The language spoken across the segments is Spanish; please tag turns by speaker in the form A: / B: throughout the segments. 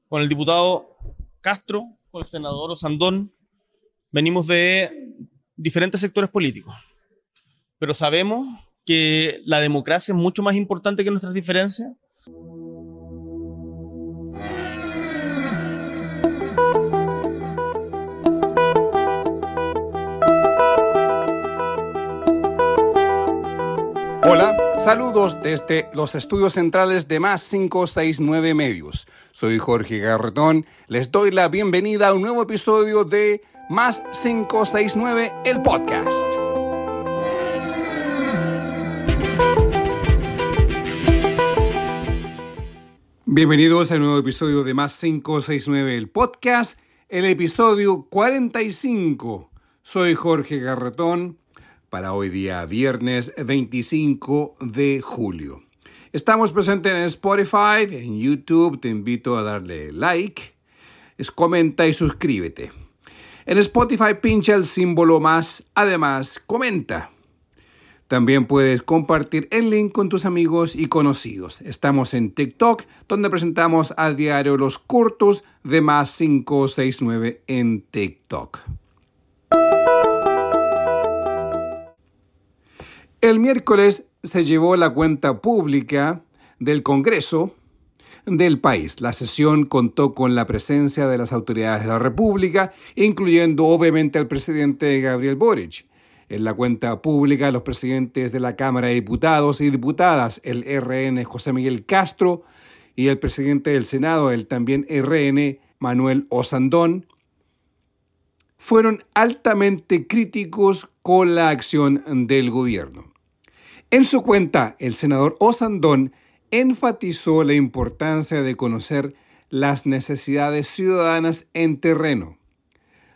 A: Con el diputado Castro, con el senador Osandón, venimos de diferentes sectores políticos, pero sabemos que la democracia es mucho más importante que nuestras diferencias.
B: Hola, saludos desde los estudios centrales de Más 569 Medios. Soy Jorge Garretón, les doy la bienvenida a un nuevo episodio de Más 569, el podcast. Bienvenidos a un nuevo episodio de Más 569, el podcast, el episodio 45. Soy Jorge Garretón. Para hoy día viernes 25 de julio. Estamos presentes en Spotify, en YouTube, te invito a darle like, comenta y suscríbete. En Spotify pincha el símbolo más, además comenta. También puedes compartir el link con tus amigos y conocidos. Estamos en TikTok, donde presentamos a diario los cortos de Más 569 en TikTok. El miércoles se llevó la cuenta pública del Congreso del país. La sesión contó con la presencia de las autoridades de la República, incluyendo obviamente al presidente Gabriel Boric. En la cuenta pública, los presidentes de la Cámara de Diputados y Diputadas, el RN José Miguel Castro, y el presidente del Senado, el también RN Manuel Osandón, fueron altamente críticos con la acción del gobierno. En su cuenta, el senador Osandón enfatizó la importancia de conocer las necesidades ciudadanas en terreno.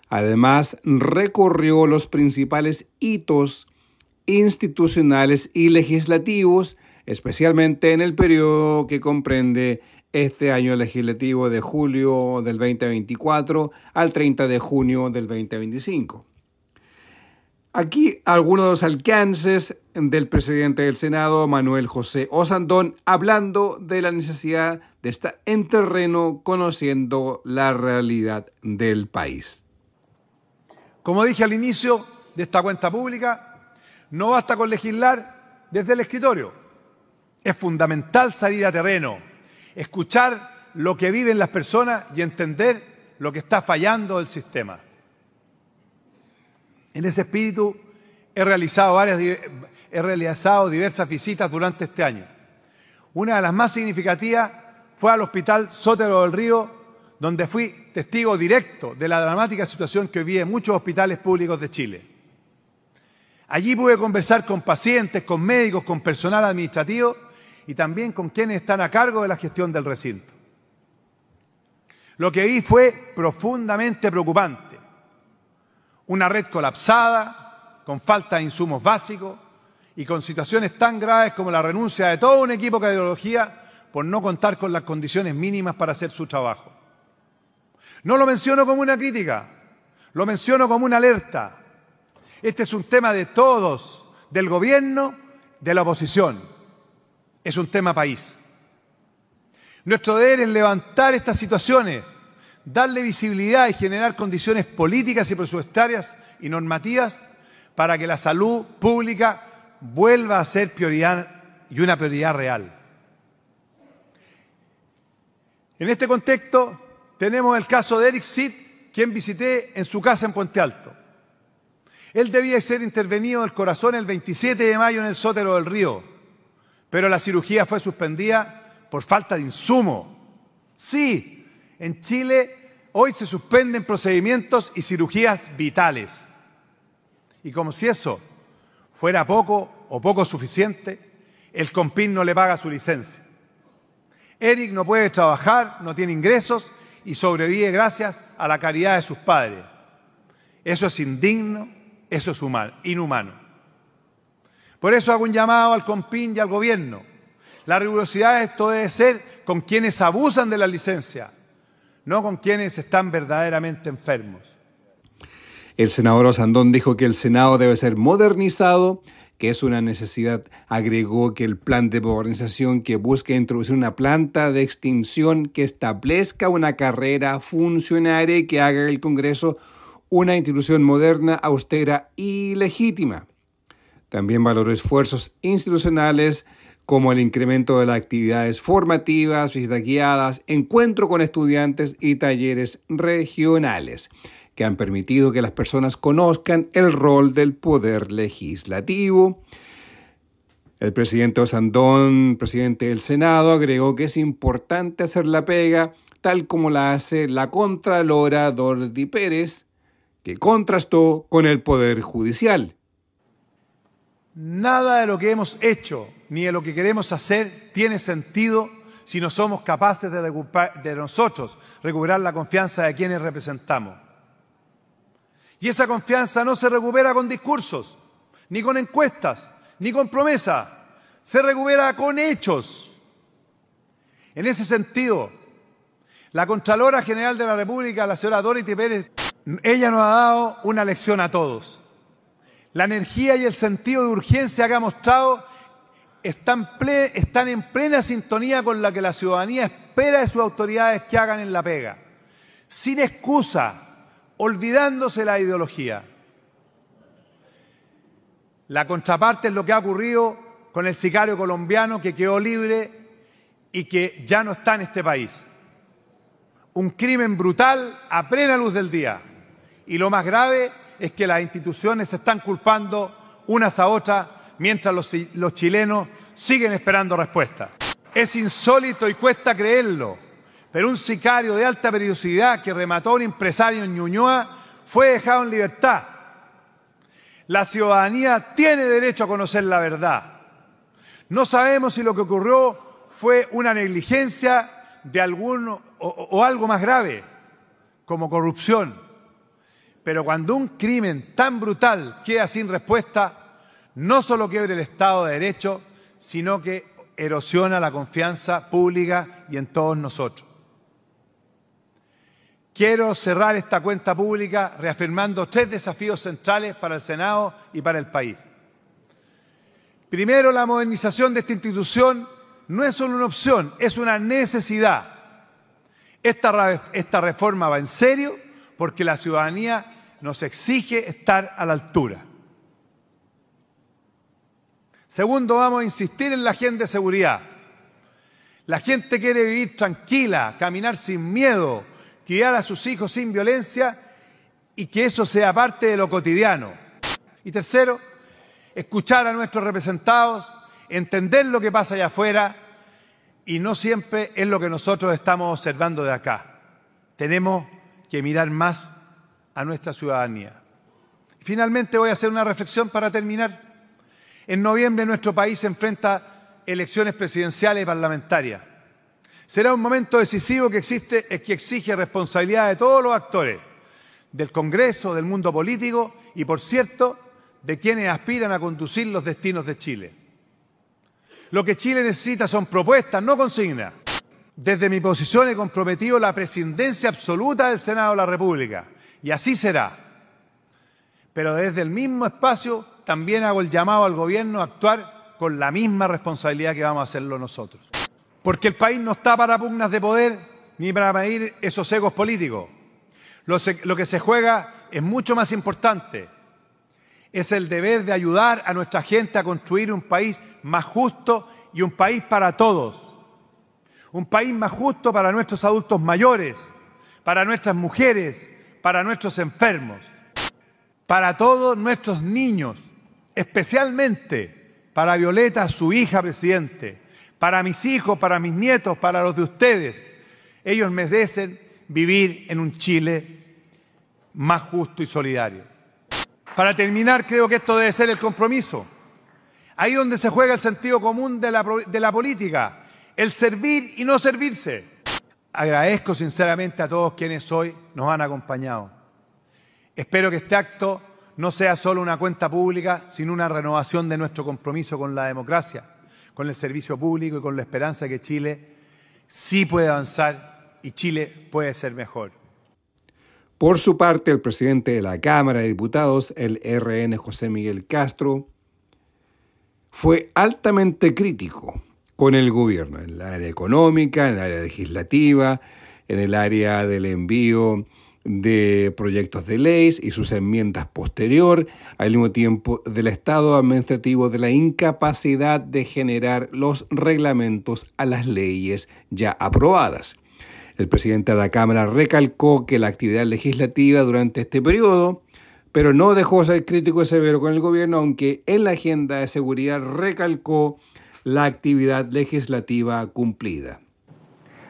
B: Además, recorrió los principales hitos institucionales y legislativos, especialmente en el periodo que comprende este año legislativo de julio del 2024 al 30 de junio del 2025. Aquí algunos de los alcances del presidente del Senado, Manuel José Osandón, hablando de la necesidad de estar en terreno conociendo la realidad del país.
C: Como dije al inicio de esta cuenta pública, no basta con legislar desde el escritorio. Es fundamental salir a terreno, escuchar lo que viven las personas y entender lo que está fallando del sistema. En ese espíritu he realizado diversas visitas durante este año. Una de las más significativas fue al Hospital Sotero del Río, donde fui testigo directo de la dramática situación que viven muchos hospitales públicos de Chile. Allí pude conversar con pacientes, con médicos, con personal administrativo y también con quienes están a cargo de la gestión del recinto. Lo que vi fue profundamente preocupante. Una red colapsada, con falta de insumos básicos y con situaciones tan graves como la renuncia de todo un equipo de cardiología por no contar con las condiciones mínimas para hacer su trabajo. No lo menciono como una crítica, lo menciono como una alerta. Este es un tema de todos, del gobierno, de la oposición. Es un tema país. Nuestro deber es levantar estas situaciones, darle visibilidad y generar condiciones políticas y presupuestarias y normativas para que la salud pública vuelva a ser prioridad y una prioridad real. En este contexto tenemos el caso de Eric Sid, quien visité en su casa en Puente Alto. Él debía ser intervenido del corazón el 27 de mayo en el Sotero del Río, pero la cirugía fue suspendida por falta de insumo. Sí, en Chile hoy se suspenden procedimientos y cirugías vitales. Y como si eso fuera poco o poco suficiente, el CONPIN no le paga su licencia. Eric no puede trabajar, no tiene ingresos y sobrevive gracias a la caridad de sus padres. Eso es indigno, eso es inhumano. Por eso hago un llamado al CONPIN y al gobierno. La rigurosidad de esto debe ser con quienes abusan de la licencia, no con quienes están verdaderamente enfermos.
B: El senador Osandón dijo que el Senado debe ser modernizado que es una necesidad. Agregó que el plan de modernización que busca introducir una planta de extinción que establezca una carrera funcionaria y que haga del Congreso una institución moderna, austera y legítima. También valoró esfuerzos institucionales como el incremento de las actividades formativas, visitas guiadas, encuentro con estudiantes y talleres regionales, que han permitido que las personas conozcan el rol del poder legislativo. El presidente Osandón, presidente del Senado, agregó que es importante hacer la pega tal como la hace la Contralora Dorothy Pérez, que contrastó con el Poder Judicial.
C: Nada de lo que hemos hecho ni de lo que queremos hacer tiene sentido si no somos capaces de nosotros recuperar la confianza de quienes representamos. Y esa confianza no se recupera con discursos, ni con encuestas, ni con promesas. Se recupera con hechos. En ese sentido, la Contralora General de la República, la señora Dorothy Pérez, ella nos ha dado una lección a todos. La energía y el sentido de urgencia que ha mostrado están en plena sintonía con la que la ciudadanía espera de sus autoridades que hagan en la pega. Sin excusa, olvidándose la ideología. La contraparte es lo que ha ocurrido con el sicario colombiano que quedó libre y que ya no está en este país. Un crimen brutal a plena luz del día. Y lo más grave es que las instituciones se están culpando unas a otras mientras los chilenos siguen esperando respuestas. Es insólito y cuesta creerlo, pero un sicario de alta periodicidad que remató a un empresario en Ñuñoa fue dejado en libertad. La ciudadanía tiene derecho a conocer la verdad. No sabemos si lo que ocurrió fue una negligencia de alguno o algo más grave, como corrupción. Pero cuando un crimen tan brutal queda sin respuesta, no solo quiebra el Estado de Derecho, sino que erosiona la confianza pública y en todos nosotros. Quiero cerrar esta cuenta pública reafirmando 3 desafíos centrales para el Senado y para el país. Primero, la modernización de esta institución no es solo una opción, es una necesidad. Esta reforma va en serio porque la ciudadanía nos exige estar a la altura. Segundo, vamos a insistir en la agenda de seguridad. La gente quiere vivir tranquila, caminar sin miedo, criar a sus hijos sin violencia y que eso sea parte de lo cotidiano. Y tercero, escuchar a nuestros representados, entender lo que pasa allá afuera y no siempre es lo que nosotros estamos observando de acá. Tenemos que mirar más a nuestra ciudadanía. Finalmente voy a hacer una reflexión para terminar. En noviembre nuestro país se enfrenta elecciones presidenciales y parlamentarias. Será un momento decisivo que exige responsabilidad de todos los actores, del Congreso, del mundo político y, por cierto, de quienes aspiran a conducir los destinos de Chile. Lo que Chile necesita son propuestas, no consignas. Desde mi posición he comprometido la presidencia absoluta del Senado de la República, y así será. Pero desde el mismo espacio también hago el llamado al gobierno a actuar con la misma responsabilidad que vamos a hacerlo nosotros. Porque el país no está para pugnas de poder ni para medir esos egos políticos. Lo que se juega es mucho más importante. Es el deber de ayudar a nuestra gente a construir un país más justo y un país para todos. Un país más justo para nuestros adultos mayores, para nuestras mujeres, para nuestros enfermos, para todos nuestros niños, especialmente para Violeta, su hija, presidente, para mis hijos, para mis nietos, para los de ustedes. Ellos merecen vivir en un Chile más justo y solidario. Para terminar, creo que esto debe ser el compromiso. Ahí donde se juega el sentido común de la política, el servir y no servirse. Agradezco sinceramente a todos quienes hoy nos han acompañado. Espero que este acto no sea solo una cuenta pública, sino una renovación de nuestro compromiso con la democracia, con el servicio público y con la esperanza de que Chile sí puede avanzar y Chile puede ser mejor.
B: Por su parte, el presidente de la Cámara de Diputados, el RN José Miguel Castro, fue altamente crítico con el gobierno en el área económica, en el área legislativa, en el área del envío de proyectos de leyes y sus enmiendas posterior, al mismo tiempo del estado administrativo de la incapacidad de generar los reglamentos a las leyes ya aprobadas. El presidente de la Cámara recalcó que la actividad legislativa durante este periodo, pero no dejó de ser crítico y severo con el gobierno, aunque en la agenda de seguridad recalcó la actividad legislativa cumplida.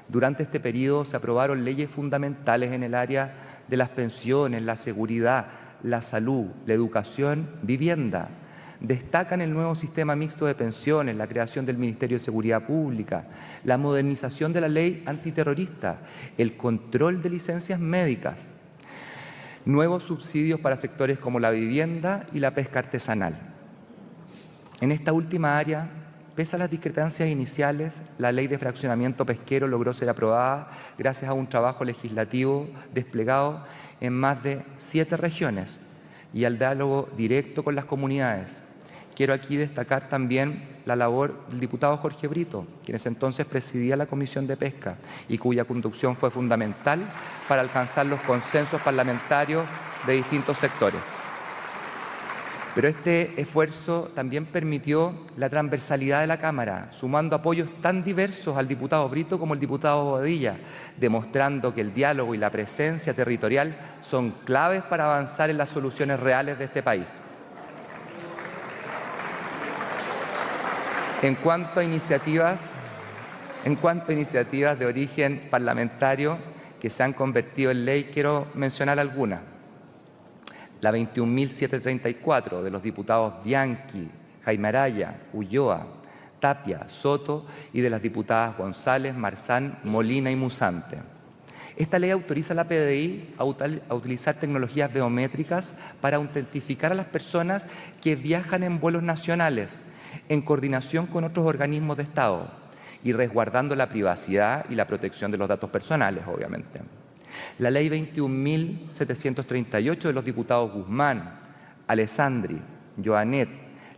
D: Durante este periodo se aprobaron leyes fundamentales en el área de las pensiones, la seguridad, la salud, la educación, vivienda. Destacan el nuevo sistema mixto de pensiones, la creación del Ministerio de Seguridad Pública, la modernización de la ley antiterrorista, el control de licencias médicas, nuevos subsidios para sectores como la vivienda y la pesca artesanal. En esta última área, pese a las discrepancias iniciales, la ley de fraccionamiento pesquero logró ser aprobada gracias a un trabajo legislativo desplegado en más de 7 regiones y al diálogo directo con las comunidades. Quiero aquí destacar también la labor del diputado Jorge Brito, quien en ese entonces presidía la Comisión de Pesca y cuya conducción fue fundamental para alcanzar los consensos parlamentarios de distintos sectores. Pero este esfuerzo también permitió la transversalidad de la Cámara, sumando apoyos tan diversos al diputado Brito como al diputado Bobadilla, demostrando que el diálogo y la presencia territorial son claves para avanzar en las soluciones reales de este país. En cuanto a iniciativas de origen parlamentario que se han convertido en ley, quiero mencionar algunas. La 21.734 de los diputados Bianchi, Jaime Araya, Ulloa, Tapia, Soto y de las diputadas González, Marzán, Molina y Musante. Esta ley autoriza a la PDI a utilizar tecnologías biométricas para autentificar a las personas que viajan en vuelos nacionales, en coordinación con otros organismos de Estado y resguardando la privacidad y la protección de los datos personales, obviamente. La ley 21.738 de los diputados Guzmán, Alessandri, Joanet,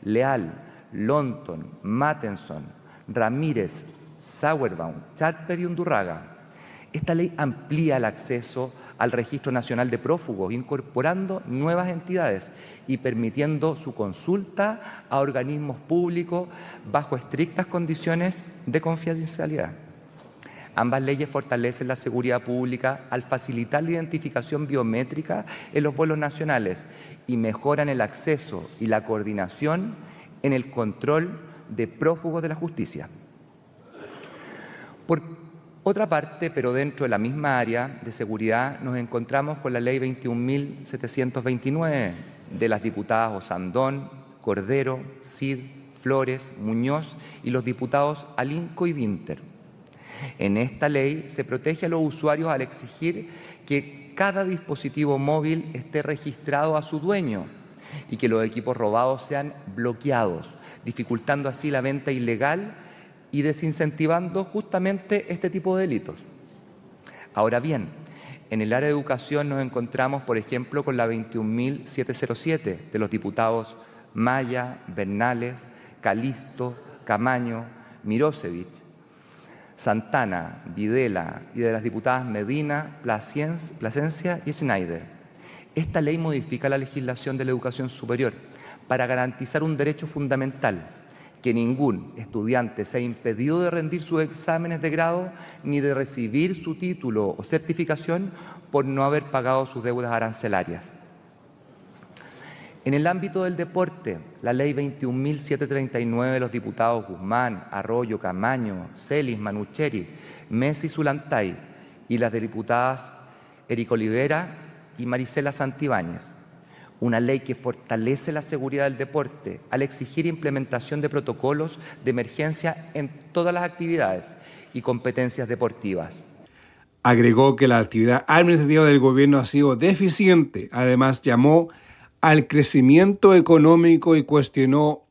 D: Leal, Lonton, Mattenson, Ramírez, Sauerbaum, Charper y Undurraga. Esta ley amplía el acceso al Registro Nacional de Prófugos, incorporando nuevas entidades y permitiendo su consulta a organismos públicos bajo estrictas condiciones de confidencialidad. Ambas leyes fortalecen la seguridad pública al facilitar la identificación biométrica en los vuelos nacionales y mejoran el acceso y la coordinación en el control de prófugos de la justicia. Por otra parte, pero dentro de la misma área de seguridad, nos encontramos con la ley 21.729 de las diputadas Osandón, Cordero, Cid, Flores, Muñoz y los diputados Alinco y Vinter. En esta ley se protege a los usuarios al exigir que cada dispositivo móvil esté registrado a su dueño y que los equipos robados sean bloqueados, dificultando así la venta ilegal y desincentivando justamente este tipo de delitos. Ahora bien, en el área de educación nos encontramos, por ejemplo, con la 21.707 de los diputados Maya, Bernales, Calisto, Camaño, Mirosevich, Santana, Videla y de las diputadas Medina, Plasencia y Schneider. Esta ley modifica la legislación de la educación superior para garantizar un derecho fundamental, que ningún estudiante sea impedido de rendir sus exámenes de grado ni de recibir su título o certificación por no haber pagado sus deudas arancelarias. En el ámbito del deporte, la ley 21.739 de los diputados Guzmán, Arroyo, Camaño, Celis, Manucheri, Messi y Zulantay y las de diputadas Eric Olivera y Marisela Santibáñez. Una ley que fortalece la seguridad del deporte al exigir implementación de protocolos de emergencia en todas las actividades y competencias deportivas.
B: Agregó que la actividad administrativa del gobierno ha sido deficiente. Además, llamó al crecimiento económico y cuestionó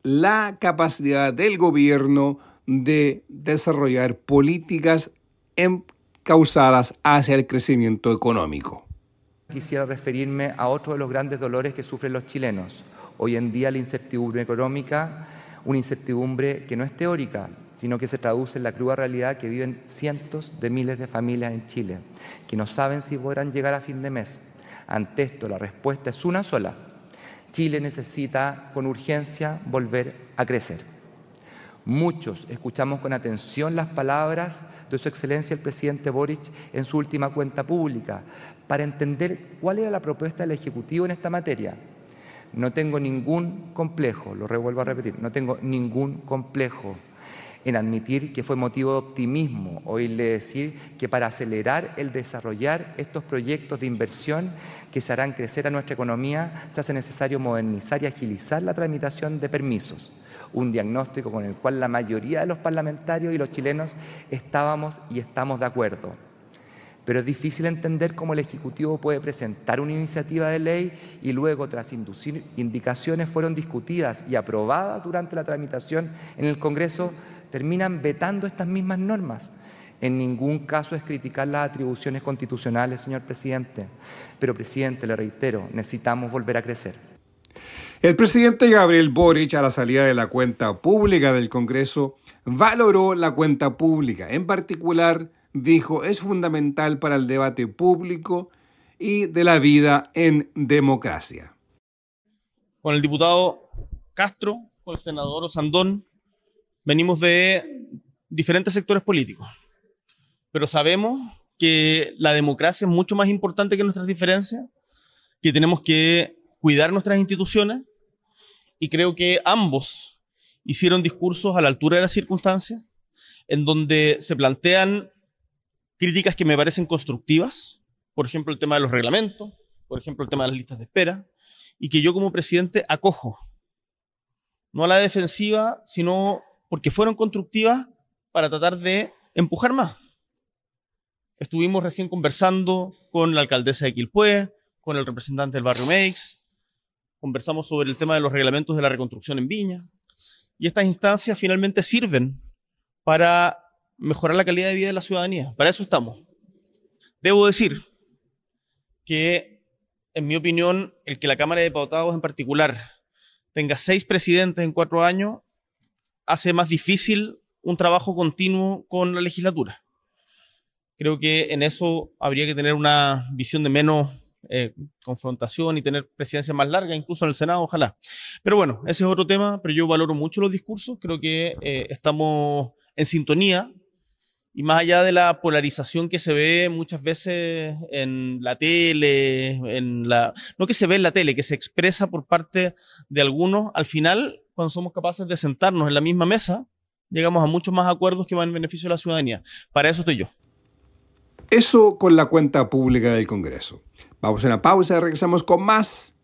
B: la capacidad del gobierno de desarrollar políticas encausadas hacia el crecimiento económico.
D: Quisiera referirme a otro de los grandes dolores que sufren los chilenos. Hoy en día la incertidumbre económica, una incertidumbre que no es teórica, sino que se traduce en la cruda realidad que viven cientos de miles de familias en Chile, que no saben si podrán llegar a fin de mes. Ante esto, la respuesta es una sola. Chile necesita con urgencia volver a crecer. Muchos escuchamos con atención las palabras de Su Excelencia el presidente Boric en su última cuenta pública para entender cuál era la propuesta del Ejecutivo en esta materia. No tengo ningún complejo, lo vuelvo a repetir, no tengo ningún complejo en admitir que fue motivo de optimismo oírle decir que para acelerar el desarrollar estos proyectos de inversión que se harán crecer a nuestra economía se hace necesario modernizar y agilizar la tramitación de permisos. Un diagnóstico con el cual la mayoría de los parlamentarios y los chilenos estábamos y estamos de acuerdo. Pero es difícil entender cómo el Ejecutivo puede presentar una iniciativa de ley y luego, tras inducir indicaciones fueron discutidas y aprobadas durante la tramitación en el Congreso, terminan vetando estas mismas normas. En ningún caso es criticar las atribuciones constitucionales, señor presidente. Pero, presidente, le reitero, necesitamos volver a crecer.
B: El presidente Gabriel Boric, a la salida de la cuenta pública del Congreso, valoró la cuenta pública. En particular, dijo, es fundamental para el debate público y de la vida en democracia.
A: Con el diputado Castro, con el senador Osandón, venimos de diferentes sectores políticos, pero sabemos que la democracia es mucho más importante que nuestras diferencias, que tenemos que cuidar nuestras instituciones, y creo que ambos hicieron discursos a la altura de las circunstancias, en donde se plantean críticas que me parecen constructivas, por ejemplo el tema de los reglamentos, por ejemplo el tema de las listas de espera, y que yo como presidente acojo, no a la defensiva, sino porque fueron constructivas para tratar de empujar más. Estuvimos recién conversando con la alcaldesa de Quilpué, con el representante del barrio Meix, conversamos sobre el tema de los reglamentos de la reconstrucción en Viña, y estas instancias finalmente sirven para mejorar la calidad de vida de la ciudadanía. Para eso estamos. Debo decir que, en mi opinión, el que la Cámara de Diputados en particular tenga 6 presidentes en 4 años hace más difícil un trabajo continuo con la legislatura. Creo que en eso habría que tener una visión de menos confrontación y tener presidencia más larga, incluso en el Senado, ojalá. Pero bueno, ese es otro tema, pero yo valoro mucho los discursos, creo que estamos en sintonía, y más allá de la polarización que se ve muchas veces en la tele, no que se ve en la tele, que se expresa por parte de algunos, al final, cuando somos capaces de sentarnos en la misma mesa, llegamos a muchos más acuerdos que van en beneficio de la ciudadanía. Para eso estoy yo.
B: Eso con la cuenta pública del Congreso. Vamos a una pausa y regresamos con más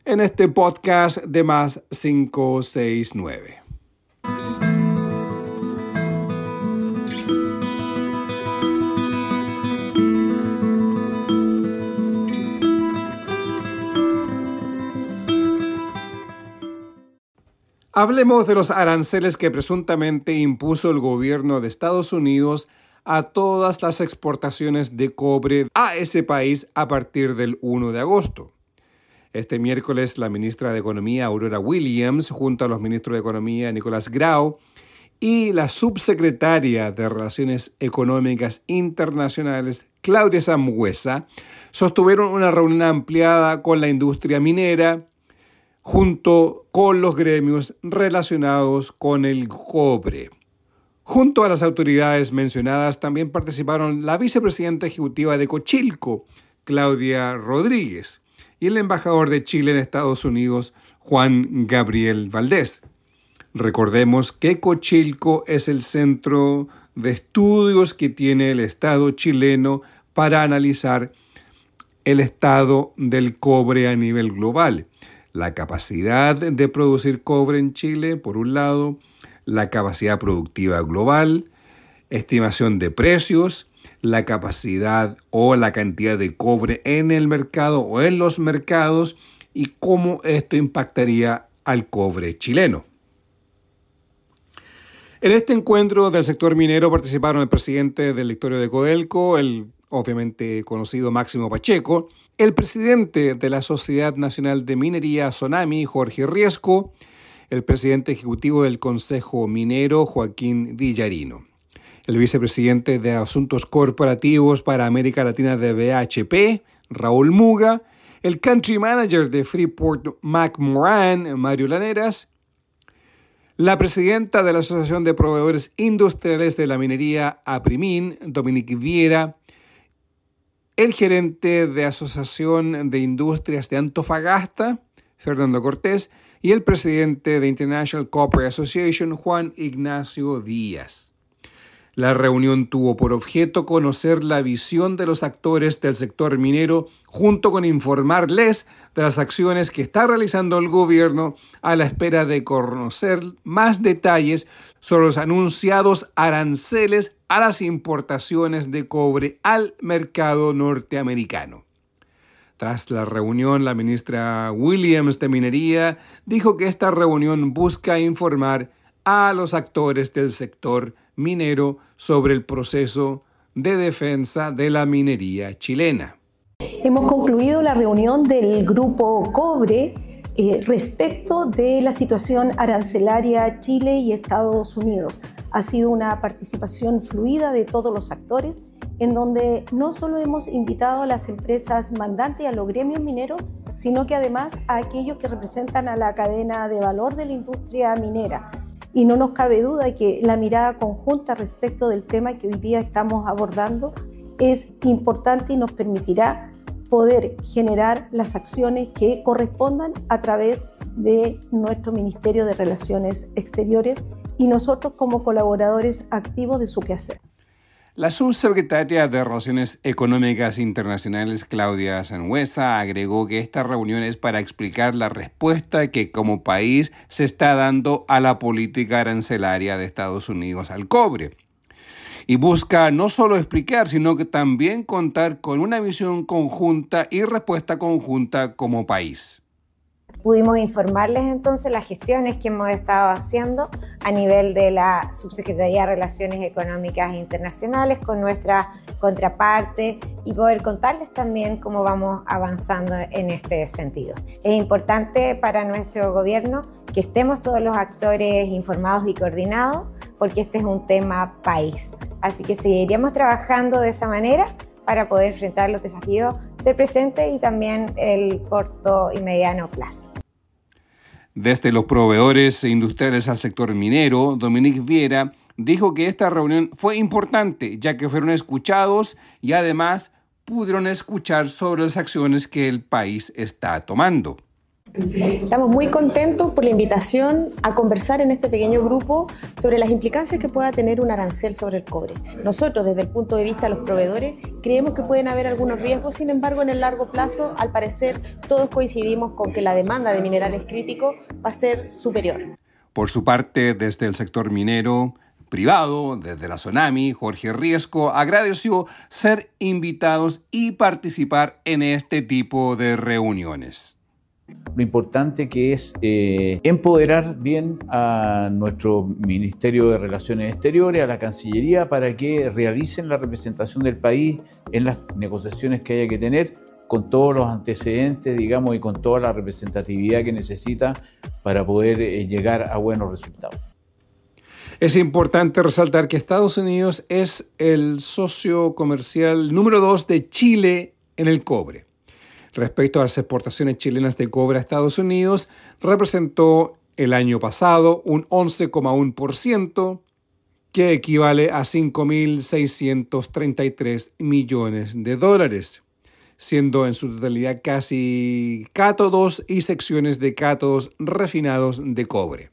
B: en este podcast de Más 569. Hablemos de los aranceles que presuntamente impuso el gobierno de Estados Unidos a todas las exportaciones de cobre a ese país a partir del 1 de agosto. Este miércoles, la ministra de Economía, Aurora Williams, junto a los ministros de Economía, Nicolás Grau, y la subsecretaria de Relaciones Económicas Internacionales, Claudia Sangüesa, sostuvieron una reunión ampliada con la industria minera, junto con los gremios relacionados con el cobre. Junto a las autoridades mencionadas también participaron la vicepresidenta ejecutiva de Cochilco, Claudia Rodríguez, y el embajador de Chile en Estados Unidos, Juan Gabriel Valdés. Recordemos que Cochilco es el centro de estudios que tiene el Estado chileno para analizar el estado del cobre a nivel global. La capacidad de producir cobre en Chile, por un lado, la capacidad productiva global, estimación de precios, la capacidad o la cantidad de cobre en el mercado o en los mercados y cómo esto impactaría al cobre chileno. En este encuentro del sector minero participaron el presidente del directorio de Codelco, el obviamente conocido Máximo Pacheco, el presidente de la Sociedad Nacional de Minería, Sonami, Jorge Riesco, el presidente ejecutivo del Consejo Minero, Joaquín Villarino. El vicepresidente de Asuntos Corporativos para América Latina de BHP, Raúl Muga, el country manager de Freeport-McMoRan, Mario Laneras, la presidenta de la Asociación de Proveedores Industriales de la Minería, APRIMIN, Dominique Viera, el gerente de Asociación de Industrias de Antofagasta, Fernando Cortés, y el presidente de International Copper Association, Juan Ignacio Díaz. La reunión tuvo por objeto conocer la visión de los actores del sector minero junto con informarles de las acciones que está realizando el gobierno a la espera de conocer más detalles sobre los anunciados aranceles a las importaciones de cobre al mercado norteamericano. Tras la reunión, la ministra Williams de Minería dijo que esta reunión busca informar a los actores del sector minero sobre el proceso de defensa de la minería chilena.
E: Hemos concluido la reunión del Grupo Cobre respecto de la situación arancelaria Chile y Estados Unidos. Ha sido una participación fluida de todos los actores, en donde no solo hemos invitado a las empresas mandantes y a los gremios mineros, sino que además a aquellos que representan a la cadena de valor de la industria minera. Y no nos cabe duda de que la mirada conjunta respecto del tema que hoy día estamos abordando es importante y nos permitirá poder generar las acciones que correspondan a través de nuestro Ministerio de Relaciones Exteriores y nosotros como colaboradores activos de su quehacer.
B: La subsecretaria de Relaciones Económicas Internacionales, Claudia Sangüesa, agregó que esta reunión es para explicar la respuesta que como país se está dando a la política arancelaria de Estados Unidos al cobre. Y busca no solo explicar, sino que también contar con una visión conjunta y respuesta conjunta como país.
F: Pudimos informarles entonces las gestiones que hemos estado haciendo a nivel de la Subsecretaría de Relaciones Económicas e Internacionales con nuestra contraparte y poder contarles también cómo vamos avanzando en este sentido. Es importante para nuestro gobierno que estemos todos los actores informados y coordinados porque este es un tema país. Así que seguiremos trabajando de esa manera para poder enfrentar los desafíos del presente y también el corto y mediano plazo.
B: Desde los proveedores industriales al sector minero, Dominique Viera dijo que esta reunión fue importante, ya que fueron escuchados y además pudieron escuchar sobre las acciones que el país está tomando.
G: Estamos muy contentos por la invitación a conversar en este pequeño grupo sobre las implicancias que pueda tener un arancel sobre el cobre. Nosotros, desde el punto de vista de los proveedores, creemos que pueden haber algunos riesgos, sin embargo, en el largo plazo, al parecer, todos coincidimos con que la demanda de minerales críticos va a ser superior.
B: Por su parte, desde el sector minero privado, desde la Sonami, Jorge Riesco agradeció ser invitados y participar en este tipo de reuniones.
H: Lo importante que es empoderar bien a nuestro Ministerio de Relaciones Exteriores, a la Cancillería, para que realicen la representación del país en las negociaciones que haya que tener, con todos los antecedentes, digamos, y con toda la representatividad que necesita para poder llegar a buenos resultados.
B: Es importante resaltar que Estados Unidos es el socio comercial número 2 de Chile en el cobre. Respecto a las exportaciones chilenas de cobre a Estados Unidos, representó el año pasado un 11,1%, que equivale a 5.633 millones de dólares, siendo en su totalidad casi cátodos y secciones de cátodos refinados de cobre.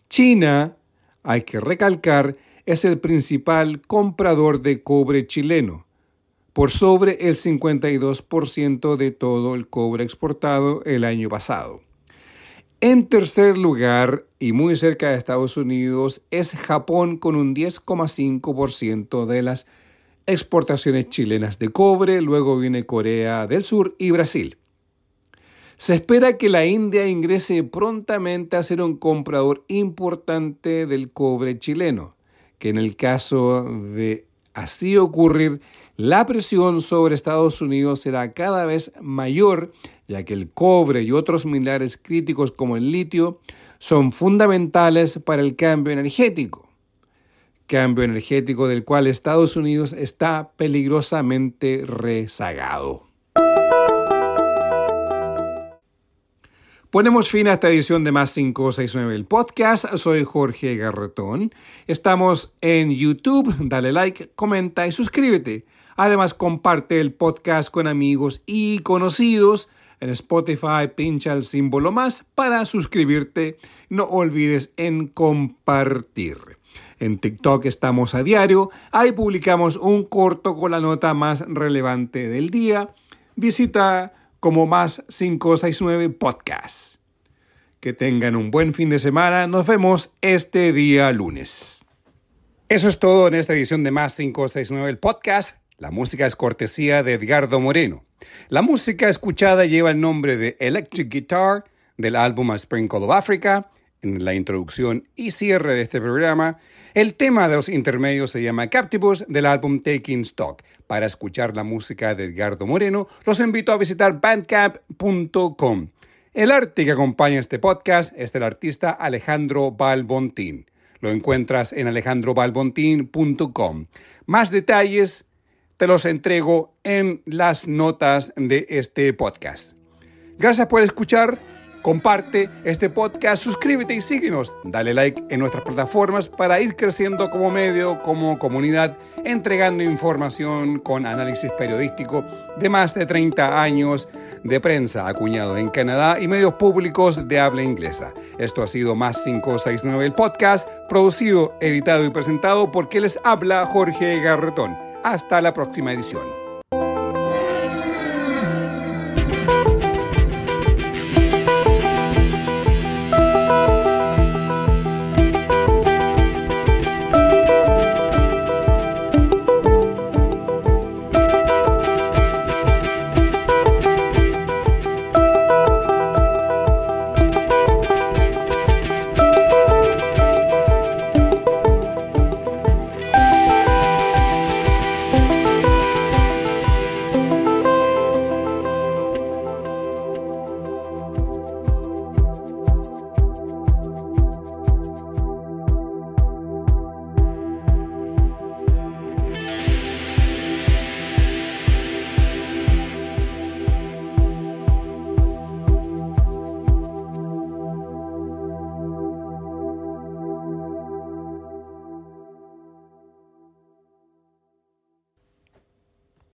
B: China, hay que recalcar, es el principal comprador de cobre chileno, por sobre el 52% de todo el cobre exportado el año pasado. En tercer lugar, y muy cerca de Estados Unidos, es Japón con un 10,5% de las exportaciones chilenas de cobre, luego viene Corea del Sur y Brasil. Se espera que la India ingrese prontamente a ser un comprador importante del cobre chileno, que en el caso de así ocurrir, la presión sobre Estados Unidos será cada vez mayor, ya que el cobre y otros minerales críticos como el litio son fundamentales para el cambio energético del cual Estados Unidos está peligrosamente rezagado. Ponemos fin a esta edición de Más 569, el podcast. Soy Jorge Garretón. Estamos en YouTube. Dale like, comenta y suscríbete. Además, comparte el podcast con amigos y conocidos. En Spotify, pincha el símbolo más para suscribirte. No olvides en compartir. En TikTok estamos a diario. Ahí publicamos un corto con la nota más relevante del día. Visita como Más 569 Podcast. Que tengan un buen fin de semana. Nos vemos este día lunes. Eso es todo en esta edición de Más 569 el Podcast. La música es cortesía de Edgardo Moreno. La música escuchada lleva el nombre de Electric Guitar del álbum A Sprinkle of Africa. En la introducción y cierre de este programa, el tema de los intermedios se llama Captivus del álbum Taking Stock. Para escuchar la música de Edgardo Moreno, los invito a visitar bandcamp.com. El arte que acompaña este podcast es del artista Alejandro Balbontín. Lo encuentras en alejandrobalbontin.com. Más detalles te los entrego en las notas de este podcast. Gracias por escuchar. Comparte este podcast, suscríbete y síguenos. Dale like en nuestras plataformas para ir creciendo como medio, como comunidad, entregando información con análisis periodístico de más de 30 años de prensa acuñado en Canadá y medios públicos de habla inglesa. Esto ha sido Más 569 el podcast, producido, editado y presentado por quien les habla Jorge Garretón. Hasta la próxima edición.